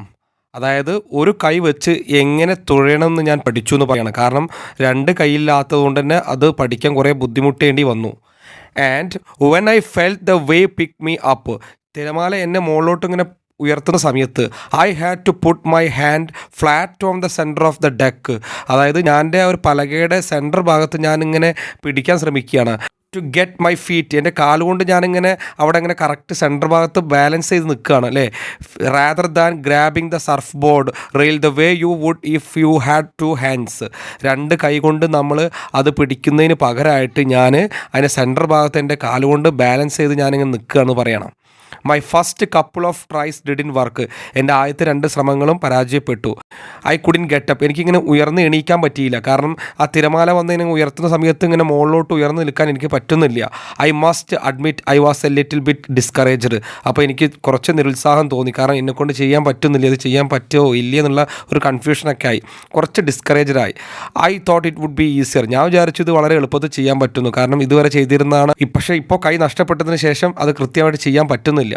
അതായത് ഒരു കൈ വെച്ച് എങ്ങനെ തുഴയണമെന്ന് ഞാൻ പഠിച്ചു എന്ന് പറയണം. കാരണം 2 കൈയില്ലാത്തത് കൊണ്ട് തന്നെ അത് പഠിക്കാൻ കുറേ ബുദ്ധിമുട്ടേണ്ടി വന്നു. And when I felt the wave pick me up. തിരമാല എന്നെ മുകളിലോട്ട് ഇങ്ങനെ ഉയർത്തുന്ന സമയത്ത് I had to put my hand flat on the centre of the deck. അതായത് ഞാൻ ഒരു പലകയുടെ സെൻറ്റർ ഭാഗത്ത് ഞാനിങ്ങനെ പിടിക്കാൻ ശ്രമിക്കുകയാണ്. ടു ഗെറ്റ് മൈ ഫീറ്റ്, എൻ്റെ കാലുകൊണ്ട് ഞാനിങ്ങനെ അവിടെ ഇങ്ങനെ കറക്റ്റ് സെൻറ്റർ ഭാഗത്ത് ബാലൻസ് ചെയ്ത് നിൽക്കുകയാണ് അല്ലേ. Rather than grabbing the surf board rail the way you would if you had 2 hands. 2 കൈ കൊണ്ട് നമ്മൾ അത് പിടിക്കുന്നതിന് പകരമായിട്ട് ഞാൻ അതിൻ്റെ സെൻറ്റർ ഭാഗത്ത് എൻ്റെ കാലുകൊണ്ട് ബാലൻസ് ചെയ്ത് ഞാനിങ്ങനെ നിൽക്കുകയെന്ന് പറയണം. My first couple of tries didn't work. എൻ്റെ ആദ്യത്തെ 2 ശ്രമങ്ങളും പരാജയപ്പെട്ടു. I couldn't get up. എനിക്കിങ്ങനെ ഉയർന്ന് എണീക്കാൻ പറ്റിയില്ല. കാരണം ആ തിരമാല വന്ന് ഇങ്ങനെ ഉയർത്തുന്ന സമയത്ത് ഇങ്ങനെ മുകളിലോട്ട് ഉയർന്ന് നിൽക്കാൻ എനിക്ക് പറ്റുന്നില്ല. I must admit I was A little bit discouraged. അപ്പോൾ എനിക്ക് കുറച്ച് നിരുത്സാഹം തോന്നി. കാരണം എന്നെക്കൊണ്ട് ചെയ്യാൻ പറ്റുന്നില്ല, ഇത് ചെയ്യാൻ പറ്റുമോ ഇല്ല എന്നുള്ള ഒരു കൺഫ്യൂഷനൊക്കെ ആയി, കുറച്ച് ഡിസ്കറേജ്ഡായി. I thought it would be easier. ഞാൻ വിചാരിച്ചു ഇത് വളരെ എളുപ്പത്തിൽ ചെയ്യാൻ പറ്റുന്നു, കാരണം ഇതുവരെ ചെയ്തിരുന്നതാണ്. പക്ഷേ ഇപ്പോൾ കൈ നഷ്ടപ്പെട്ടതിന് ശേഷം അത് കൃത്യമായിട്ട് ചെയ്യാൻ പറ്റുന്നു. പറ്റുന്നില്ല.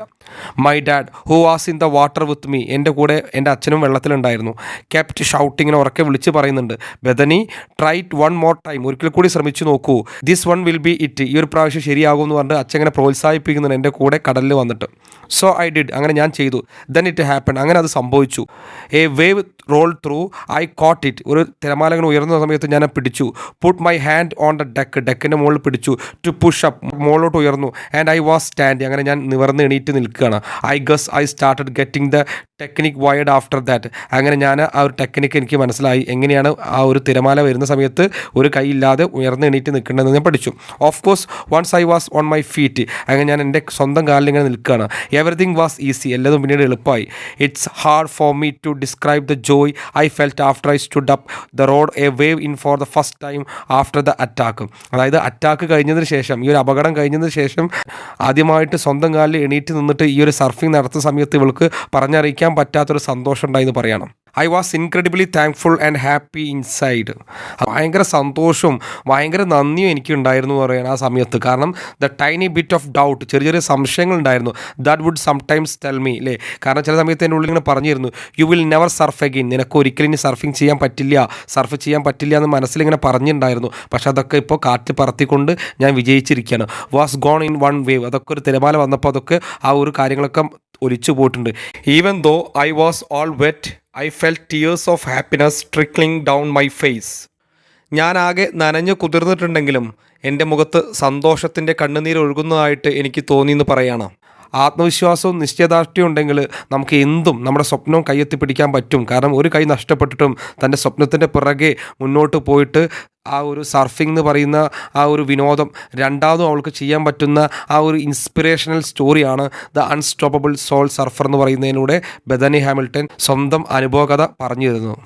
My dad who was in the water with me, എൻ്റെ കൂടെ എൻ്റെ അച്ഛനും വെള്ളത്തിലുണ്ടായിരുന്നു, കെപ്റ്റ് ഷൗട്ടിങ്ങിനെ ഉറക്കെ വിളിച്ച് പറയുന്നുണ്ട്, Bethany try it one more time, ഒരിക്കൽ കൂടി ശ്രമിച്ചു നോക്കൂ, this one will be it, ഈ ഒരു പ്രാവശ്യം ശരിയാകും എന്ന് പറഞ്ഞിട്ട് അച്ഛൻ ഇങ്ങനെ പ്രോത്സാഹിപ്പിക്കുന്നുണ്ട് എൻ്റെ കൂടെ കടലിൽ വന്നിട്ട്. സോ ഐ ഡിഡ്, അങ്ങനെ ഞാൻ ചെയ്തു. ദെൻ ഇറ്റ് ഹാപ്പൺ, അങ്ങനെ അത് സംഭവിച്ചു. A wave roll through, I caught it, ഒരു തിരമാല ഇങ്ങനെ ഉയർന്ന സമയത്ത് ഞാൻ പിടിച്ചു. Put my hand on the deck, ഡെക്കിൻ്റെ മുകളിൽ പിടിച്ചു. ടു പുഷ് അപ്പ്, മുകളിലോട്ട് ഉയർന്നു. ആൻഡ് ഐ വാസ് സ്റ്റാൻഡിങ്, അങ്ങനെ ഞാൻ നിവർന്ന് എണീറ്റ് നിൽക്കുകയാണ്. I guess I started getting the technique wide after that, അങ്ങനെ ഞാൻ ആ ഒരു ടെക്നിക്ക് എനിക്ക് മനസ്സിലായി, എങ്ങനെയാണ് ആ ഒരു തിരമാല വരുന്ന സമയത്ത് ഒരു കൈയില്ലാതെ ഉയർന്ന് എണീറ്റ് നിൽക്കേണ്ടതെന്ന് ഞാൻ പഠിച്ചു. Of course once I was on my feet, അങ്ങനെ ഞാൻ എൻ്റെ സ്വന്തം കാലിൽ ഇങ്ങനെ നിൽക്കുകയാണ്. എവറിത്തിങ് വാസ് ഈസി, എല്ലതും പിന്നീട് എളുപ്പമായി. It's hard for me to describe the joy I felt after I stood up the rode a wave in for the first time after the attack. അതായത് അറ്റാക്ക് കഴിഞ്ഞതിന് ശേഷം, ഈ ഒരു അപകടം കഴിഞ്ഞതിന് ശേഷം ആദ്യമായിട്ട് സ്വന്തം കാലിൽ എണീറ്റ് നിന്നിട്ട് ഈ ഒരു സർഫിംഗ് നടത്തുന്ന സമയത്ത് ഇവൾക്ക് പറഞ്ഞറിയിക്കാൻ പറ്റാത്തൊരു സന്തോഷം ഉണ്ടായെന്ന് പറയണം. I was incredibly thankful and happy inside. ഭയങ്കര സന്തോഷവും ഭയങ്കര നന്ദിയും എനിക്കുണ്ടായിരുന്നു എന്ന് പറയുന്നത് ആ സമയത്ത്. കാരണം the tiny bit of doubt, ചെറിയ ചെറിയ സംശയങ്ങളുണ്ടായിരുന്നു. That would sometimes tell me, അല്ലേ? കാരണം ചില സമയത്ത് എൻ്റെ ഉള്ളിൽ ഇങ്ങനെ പറഞ്ഞിരുന്നു, you will never surf again, നിനക്ക് ഒരിക്കലും ഇനി സർഫ് ചെയ്യാൻ പറ്റില്ല എന്ന് മനസ്സിലിങ്ങനെ പറഞ്ഞിട്ടുണ്ടായിരുന്നു. പക്ഷെ അതൊക്കെ ഇപ്പോൾ കാറ്റ് പറത്തിക്കൊണ്ട് ഞാൻ വിജയിച്ചിരിക്കുകയാണ്. Was gone in one wave, അതൊക്കെ ഒരു തിരമാല വന്നപ്പോൾ അതൊക്കെ ആ ഒരു കാര്യങ്ങളൊക്കെ ഒലിച്ചു പോയിട്ടുണ്ട്. Even though I was all wet I felt tears of happiness trickling down my face. ഞാനാകെ നനഞ്ഞു കുതിർന്നിട്ടുണ്ടെങ്കിലും എൻ്റെ മുഖത്ത് സന്തോഷത്തിൻ്റെ കണ്ണുനീര് ഒഴുകുന്നതായിട്ട് എനിക്ക് തോന്നിയെന്ന് പറയാണ്. ആത്മവിശ്വാസവും നിശ്ചയദാർഢ്യവും ഉണ്ടെങ്കിൽ നമുക്ക് എന്തും നമ്മുടെ സ്വപ്നവും കയ്യെത്തിപ്പിടിക്കാൻ പറ്റും. കാരണം ഒരു കൈ നഷ്ടപ്പെട്ടിട്ടും തൻ്റെ സ്വപ്നത്തിൻ്റെ പിറകെ മുന്നോട്ട് പോയിട്ട് ആ ഒരു സർഫിംഗ് എന്ന് പറയുന്ന ആ ഒരു വിനോദം രണ്ടാമതും അവൾക്ക് ചെയ്യാൻ പറ്റുന്ന ആ ഒരു ഇൻസ്പിറേഷണൽ സ്റ്റോറിയാണ് ദ അൺസ്റ്റോപ്പബിൾ സോൾ സർഫർ എന്ന് പറയുന്നതിലൂടെ ബെഥനി ഹാമിൽട്ടൺ സ്വന്തം അനുഭവകഥ പറഞ്ഞു തരുന്നു.